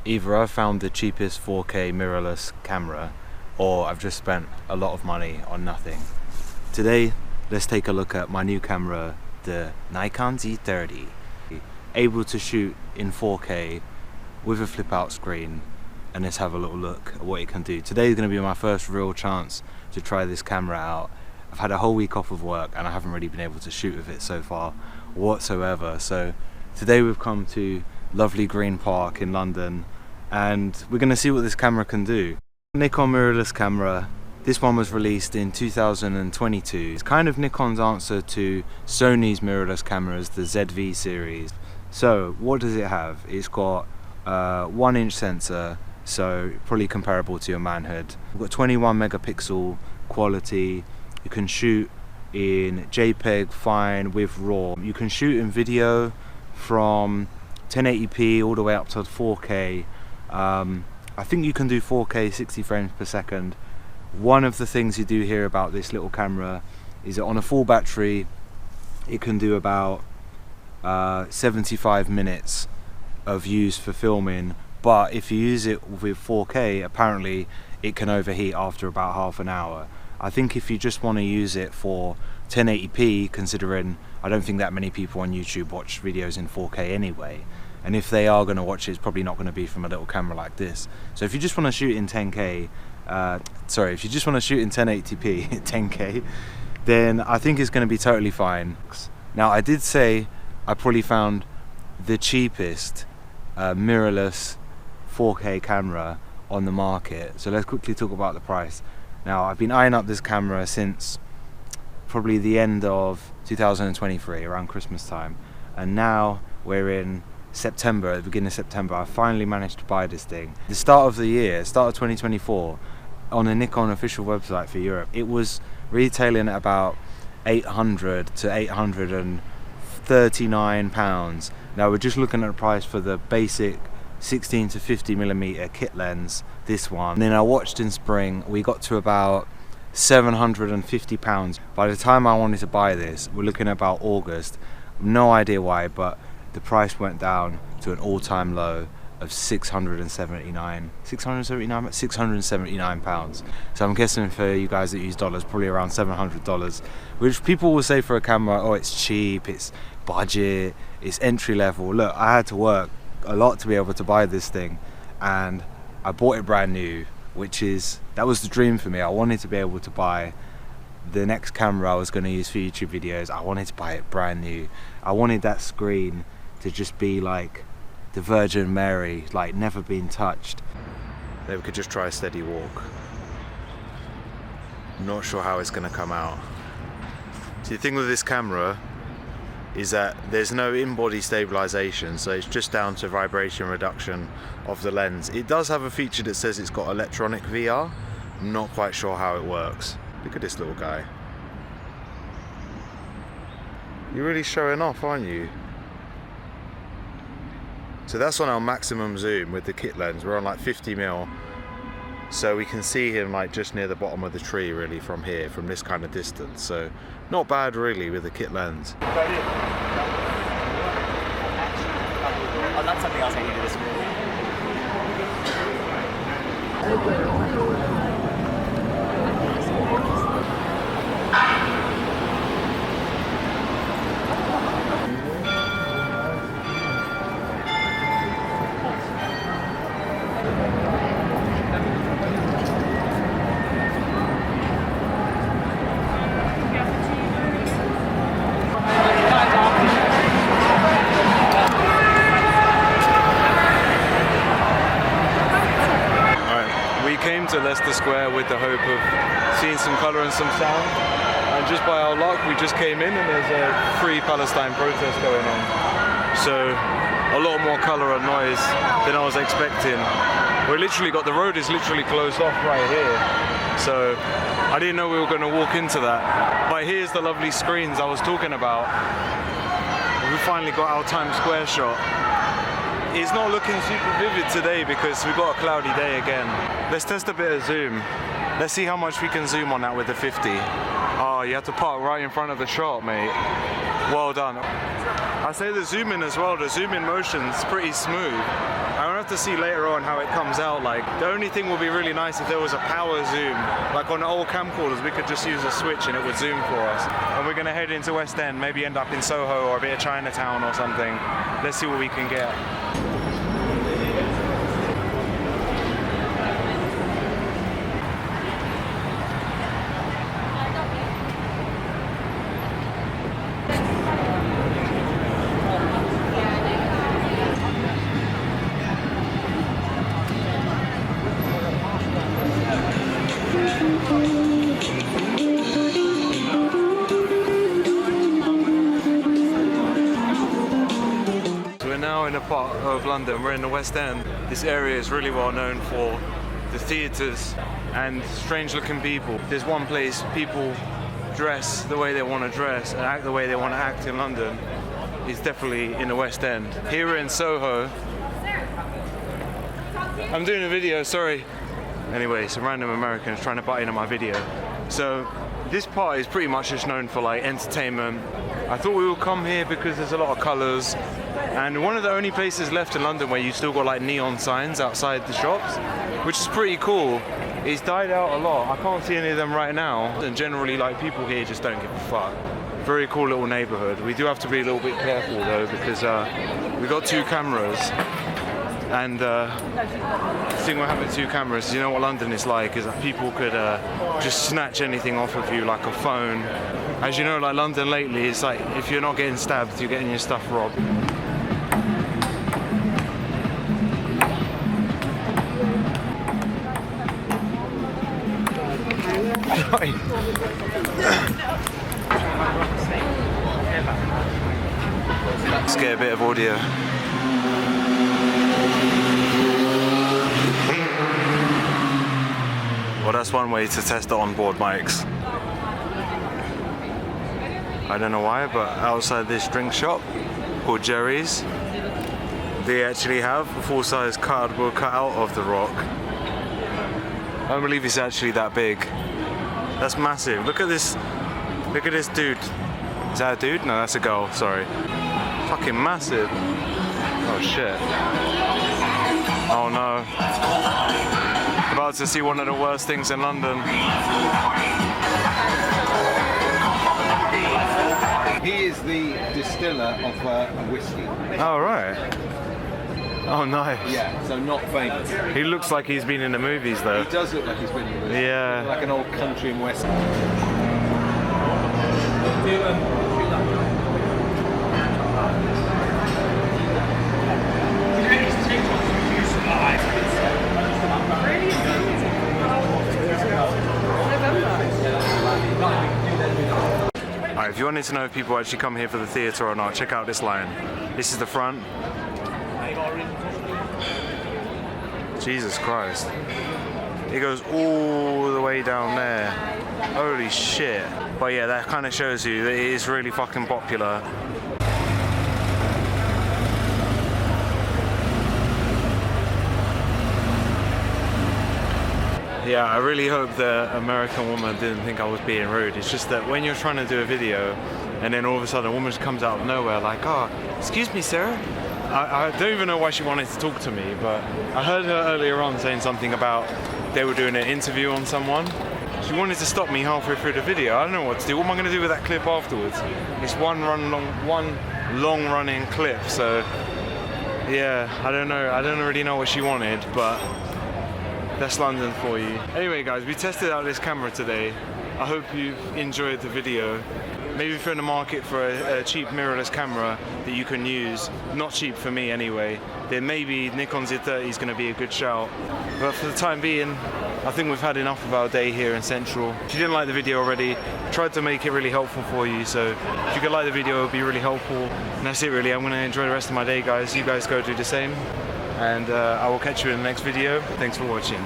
Either I've found the cheapest 4K mirrorless camera, or I've just spent a lot of money on nothing. Today, let's take a look at my new camera, the Nikon Z30. Able to shoot in 4K with a flip out screen, and let's have a little look at what it can do. Today is going to be my first real chance to try this camera out. I've had a whole week off of work and I haven't really been able to shoot with it so far whatsoever. So today we've come to lovely Green Park in London and we're going to see what this camera can do. Nikon mirrorless camera. This one was released in 2022. It's kind of Nikon's answer to Sony's mirrorless cameras, the ZV series. So what does it have? It's got a 1-inch sensor, so probably comparable to your manhood. We've got 21 megapixel quality. You can shoot in JPEG fine with RAW. You can shoot in video from 1080p all the way up to 4K. I think you can do 4K 60 frames per second. One of the things you do hear about this little camera is that on a full battery it can do about 75 minutes of use for filming, but if you use it with 4K apparently it can overheat after about half an hour. I think if you just want to use it for 1080p, considering I don't think that many people on YouTube watch videos in 4K anyway, and if they are going to watch it, it's probably not going to be from a little camera like this. So if you just want to shoot in 10K, if you just want to shoot in 1080p 10K, then I think it's going to be totally fine. Now I did say I probably found the cheapest mirrorless 4K camera on the market, so let's quickly talk about the price. Now I've been eyeing up this camera since probably the end of 2023, around Christmas time, and now we're in September, at the beginning of September. I finally managed to buy this thing. The start of the year, start of 2024, on a Nikon official website for Europe, it was retailing at about 800 to 839 pounds. Now we're just looking at the price for the basic 16 to 50mm kit lens, this one. And then I watched in spring, we got to about 750 pounds. By the time I wanted to buy this, we're looking at about August. No idea why, but the price went down to an all-time low of 679 pounds. So I'm guessing for you guys that use dollars, probably around $700, which people will say for a camera, oh, it's cheap, it's budget, it's entry level. Look, I had to work a lot to be able to buy this thing, and I bought it brand new, that was the dream for me. I wanted to be able to buy the next camera I was going to use for YouTube videos. I wanted to buy it brand new. I wanted that screen to just be like the Virgin Mary, like never been touched. Then we could just try a steady walk. I'm not sure how it's going to come out. See, the thing with this camera is that there's no in-body stabilization, so it's just down to vibration reduction of the lens. It does have a feature that says it's got electronic VR. I'm not quite sure how it works. Look at this little guy. You're really showing off, aren't you? So that's on our maximum zoom with the kit lens. We're on like 50mm, so we can see him like just near the bottom of the tree really from here, from this kind of distance. So not bad really with the kit lens. Oh, that's something else I need to disagree with. To Leicester Square with the hope of seeing some colour and some sound, and just by our luck we just came in and there's a free Palestine protest going on, so a lot more colour and noise than I was expecting. The road is literally closed off right here, so I didn't know we were going to walk into that. But here's the lovely screens I was talking about. We finally got our Times Square shot. It's not looking super vivid today because we've got a cloudy day again. Let's test a bit of zoom. Let's see how much we can zoom on that with the 50. Oh, you have to park right in front of the shot, mate. Well done. I say the zoom in as well, the zoom in motion's pretty smooth. I don't have have to see later on how it comes out. Like, the only thing would be really nice if there was a power zoom. Like on old camcorders, we could just use a switch and it would zoom for us. And we're gonna head into West End, maybe end up in Soho or a bit of Chinatown or something. Let's see what we can get. In a part of London, we're in the West End. This area is really well known for the theatres and strange looking people. There's one place people dress the way they want to dress and act the way they want to act in London. It's definitely in the West End. Here we're in Soho. I'm doing a video, sorry. Anyway, some random Americans trying to butt into my video. So this part is pretty much just known for like entertainment. I thought we would come here because there's a lot of colours. And one of the only places left in London where you still got like neon signs outside the shops, which is pretty cool. It's died out a lot. I can't see any of them right now. And generally, like, people here just don't give a fuck. Very cool little neighborhood. We do have to be a little bit careful though, because we got 2 cameras. And the thing with having 2 cameras, you know what London is like, is that people could just snatch anything off of you, like a phone. As you know, like London lately, it's like if you're not getting stabbed, you're getting your stuff robbed. Let's get a bit of audio. Well, that's one way to test the onboard mics. I don't know why, but outside this drink shop called Jerry's, they actually have a full-size cardboard cutout of The Rock. I don't believe it's actually that big. That's massive. Look at this dude. Is that a dude? No, that's a girl, sorry. Fucking massive. Oh shit. Oh no. About to see one of the worst things in London. He is the distiller of a whiskey. Oh right. Oh nice. Yeah, so not famous. He looks like he's been in the movies though. He does look like he's been in the movies. Yeah. Like an old country and western. Alright, if you wanted to know if people actually come here for the theatre or not, check out this line. This is the front. Jesus Christ. It goes all the way down there. Holy shit. But yeah, that kind of shows you that it is really fucking popular. Yeah, I really hope the American woman didn't think I was being rude. It's just that when you're trying to do a video and then all of a sudden a woman just comes out of nowhere like, oh, excuse me, sir. I don't even know why she wanted to talk to me, but I heard her earlier on saying something about they were doing an interview on someone. She wanted to stop me halfway through the video. I don't know what to do. What am I going to do with that clip afterwards? It's one long running clip, so yeah, I don't know. I don't really know what she wanted, but that's London for you. Anyway guys, we tested out this camera today. I hope you've enjoyed the video. Maybe if you're in the market for a cheap mirrorless camera that you can use, not cheap for me anyway, then maybe Nikon Z30 is going to be a good shout. But for the time being, I think we've had enough of our day here in Central. If you didn't like the video already, I tried to make it really helpful for you, so if you could like the video, it would be really helpful. And that's it really. I'm going to enjoy the rest of my day, guys. You guys go do the same. And I will catch you in the next video. Thanks for watching.